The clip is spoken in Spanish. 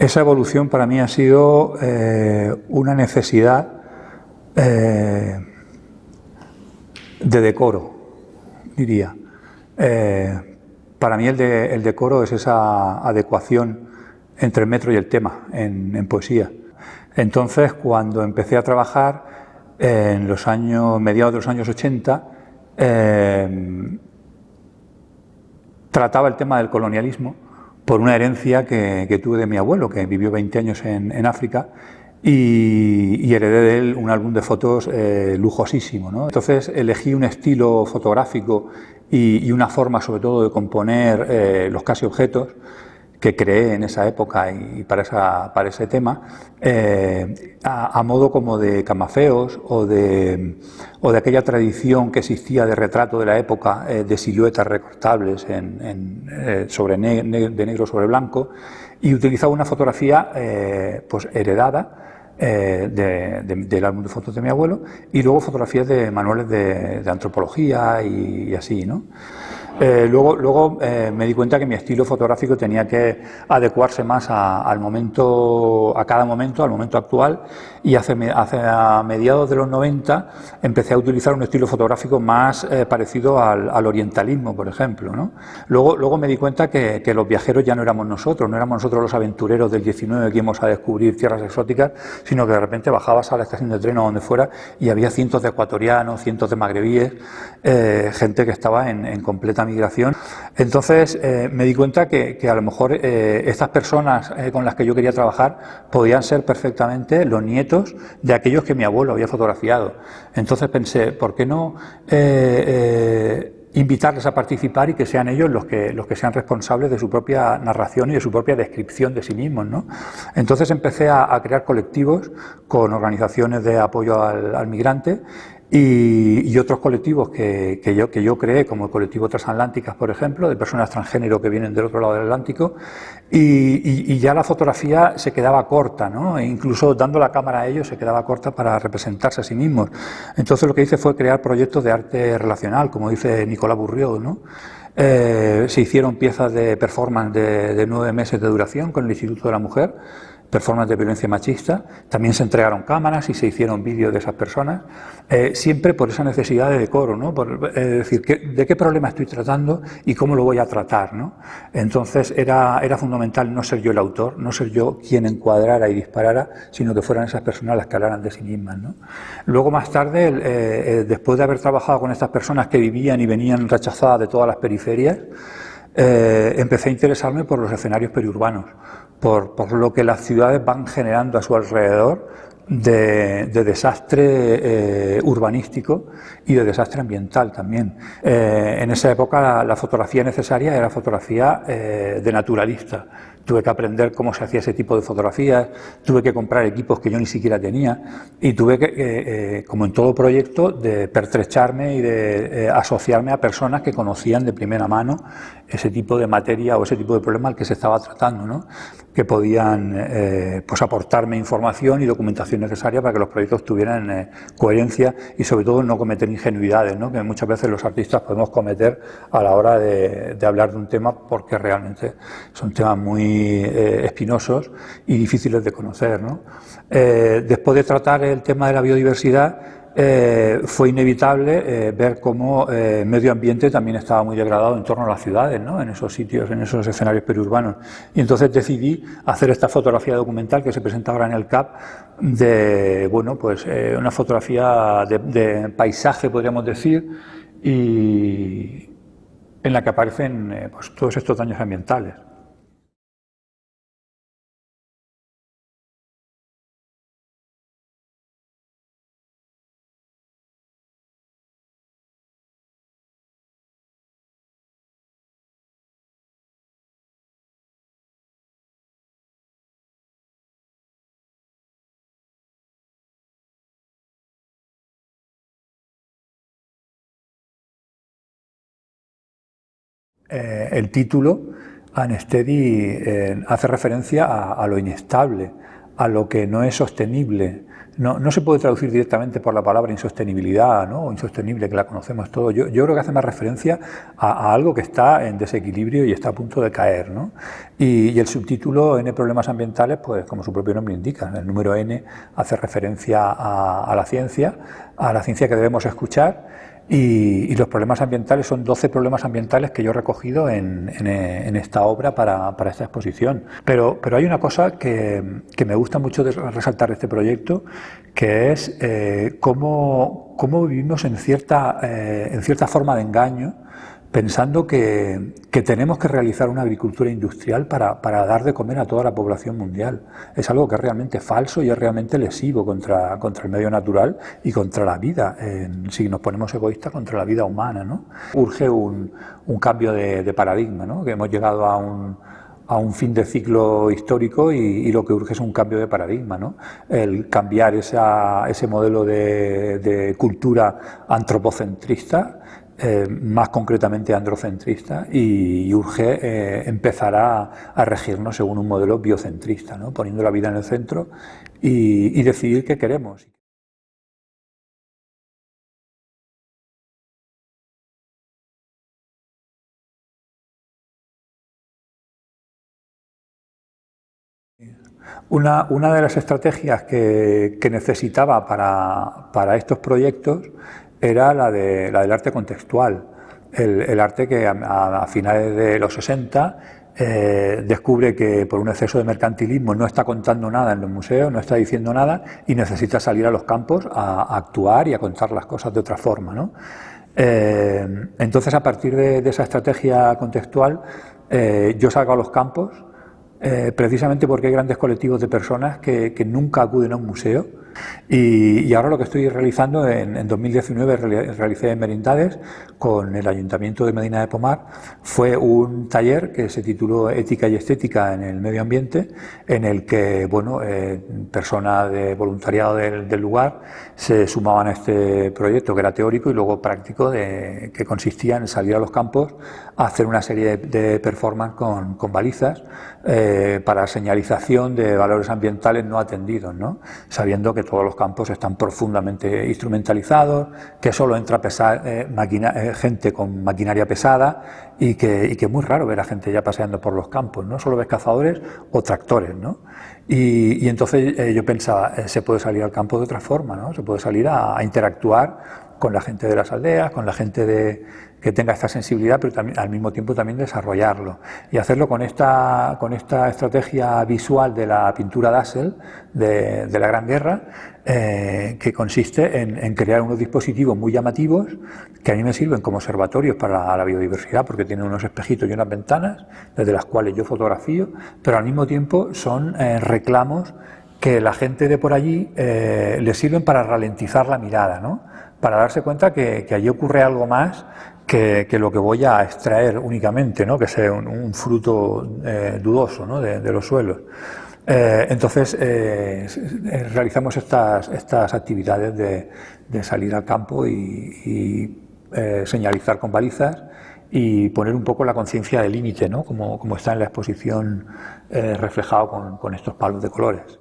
Esa evolución para mí ha sido una necesidad de decoro, diría. Para mí el decoro es esa adecuación entre el metro y el tema en poesía. Entonces, cuando empecé a trabajar en los años, mediados de los años 80, trataba el tema del colonialismo por una herencia que tuve de mi abuelo, que vivió 20 años en África, y heredé de él un álbum de fotos lujosísimo, ¿no? Entonces elegí un estilo fotográfico y una forma sobre todo de componer los casi objetos que creé en esa época y para ese tema, a modo como de camafeos o de aquella tradición que existía de retrato de la época, de siluetas recortables de negro sobre blanco, y utilizaba una fotografía pues heredada del álbum de fotos de mi abuelo, y luego fotografías de manuales de antropología y así, ¿no? Luego me di cuenta que mi estilo fotográfico tenía que adecuarse más al momento, a cada momento, al momento actual, y hacia mediados de los 90 empecé a utilizar un estilo fotográfico más parecido al orientalismo, por ejemplo, ¿no? Luego me di cuenta que los viajeros ya no éramos nosotros los aventureros del 19 que íbamos a descubrir tierras exóticas, sino que de repente bajabas a la estación de tren o donde fuera y había cientos de ecuatorianos, cientos de magrebíes, gente que estaba en completa migración. Entonces me di cuenta que a lo mejor estas personas con las que yo quería trabajar podían ser perfectamente los nietos de aquellos que mi abuelo había fotografiado. Entonces pensé, ¿por qué no invitarles a participar y que sean ellos los que sean responsables de su propia narración y de su propia descripción de sí mismos, ¿no? Entonces empecé a crear colectivos con organizaciones de apoyo al migrante y otros colectivos que yo creé, como el colectivo Transatlánticas, por ejemplo, de personas transgénero que vienen del otro lado del Atlántico, y ya la fotografía se quedaba corta, ¿no? E incluso dando la cámara a ellos se quedaba corta para representarse a sí mismos. Entonces lo que hice fue crear proyectos de arte relacional, como dice Nicolas Bourriaud, ¿no? Se hicieron piezas de performance de 9 meses de duración con el Instituto de la Mujer, performance de violencia machista. También se entregaron cámaras y se hicieron vídeos de esas personas, siempre por esa necesidad de decoro, ¿no? Decir, ¿de qué problema estoy tratando y cómo lo voy a tratar, ¿no? Entonces era fundamental no ser yo el autor, no ser yo quien encuadrara y disparara, sino que fueran esas personas las que hablaran de sí mismas, ¿no? Luego, más tarde, después de haber trabajado con estas personas que vivían y venían rechazadas de todas las periferias, empecé a interesarme por los escenarios periurbanos, por lo que las ciudades van generando a su alrededor de desastre urbanístico y de desastre ambiental también. En esa época la fotografía necesaria era fotografía de naturalista. Tuve que aprender cómo se hacía ese tipo de fotografías, tuve que comprar equipos que yo ni siquiera tenía y tuve que, como en todo proyecto, de pertrecharme y de asociarme a personas que conocían de primera mano ese tipo de materia o ese tipo de problema al que se estaba tratando, ¿no? Que podían pues aportarme información y documentación necesaria para que los proyectos tuvieran coherencia y sobre todo no cometer ingenuidades, ¿no? Que muchas veces los artistas podemos cometer a la hora de hablar de un tema, porque realmente son temas muy espinosos y difíciles de conocer, ¿no? Después de tratar el tema de la biodiversidad, fue inevitable ver cómo el medio ambiente también estaba muy degradado en torno a las ciudades, ¿no? En esos sitios, en esos escenarios periurbanos. Y entonces decidí hacer esta fotografía documental que se presenta ahora en el CAP, de, bueno, pues una fotografía de paisaje, podríamos decir, y en la que aparecen pues todos estos daños ambientales. El título, Unsteady, hace referencia a lo inestable, a lo que no es sostenible, no se puede traducir directamente por la palabra insostenibilidad, ¿no? O insostenible, que la conocemos todos. Yo creo que hace más referencia a algo que está en desequilibrio y está a punto de caer, ¿no? Y el subtítulo N problemas ambientales, pues como su propio nombre indica, el número N hace referencia a la ciencia que debemos escuchar. Y los problemas ambientales son 12 problemas ambientales que yo he recogido en esta obra para esta exposición. Pero hay una cosa que me gusta mucho resaltar de este proyecto, que es cómo vivimos en cierta forma de engaño, pensando que tenemos que realizar una agricultura industrial para dar de comer a toda la población mundial. Es algo que es realmente falso y es realmente lesivo contra el medio natural y contra la vida, si nos ponemos egoístas, contra la vida humana, ¿no? Urge un cambio de paradigma, ¿no? Que hemos llegado a un fin de ciclo histórico y lo que urge es un cambio de paradigma, ¿no? El cambiar ese modelo de cultura antropocentrista, más concretamente androcentrista, y urge empezar a regirnos según un modelo biocentrista, ¿no? Poniendo la vida en el centro y decidir qué queremos. Una de las estrategias que necesitaba para estos proyectos era la del arte contextual, el arte que a finales de los 60 descubre que por un exceso de mercantilismo no está contando nada en los museos, no está diciendo nada y necesita salir a los campos a actuar y a contar las cosas de otra forma, ¿no? Entonces, a partir de esa estrategia contextual, yo salgo a los campos, precisamente porque hay grandes colectivos de personas que nunca acuden a un museo, y ahora lo que estoy realizando, en 2019 realicé en Merindades con el Ayuntamiento de Medina de Pomar, fue un taller que se tituló Ética y Estética en el Medio Ambiente, en el que personas de voluntariado del lugar se sumaban a este proyecto, que era teórico y luego práctico, que consistía en salir a los campos a hacer una serie de performances con balizas para señalización de valores ambientales no atendidos, ¿no? Sabiendo que todos los campos están profundamente instrumentalizados, que solo entra gente con maquinaria pesada y que es muy raro ver a gente ya paseando por los campos, ¿no? Solo ves cazadores o tractores, ¿no? Y entonces yo pensaba, se puede salir al campo de otra forma, ¿no? Se puede salir a interactuar con la gente de las aldeas, con la gente que tenga esta sensibilidad, pero también, al mismo tiempo también desarrollarlo. Y hacerlo con esta estrategia visual de la pintura Dassel, de la Gran Guerra, que consiste en crear unos dispositivos muy llamativos que a mí me sirven como observatorios para la biodiversidad, porque tienen unos espejitos y unas ventanas desde las cuales yo fotografío, pero al mismo tiempo son reclamos que la gente de por allí les sirven para ralentizar la mirada, ¿no? Para darse cuenta que allí ocurre algo más que lo que voy a extraer únicamente, ¿no? Que sea un fruto dudoso, ¿no? de los suelos. Entonces realizamos estas actividades de salir al campo y señalizar con balizas y poner un poco la conciencia de límite, ¿no? Como está en la exposición reflejado con estos palos de colores.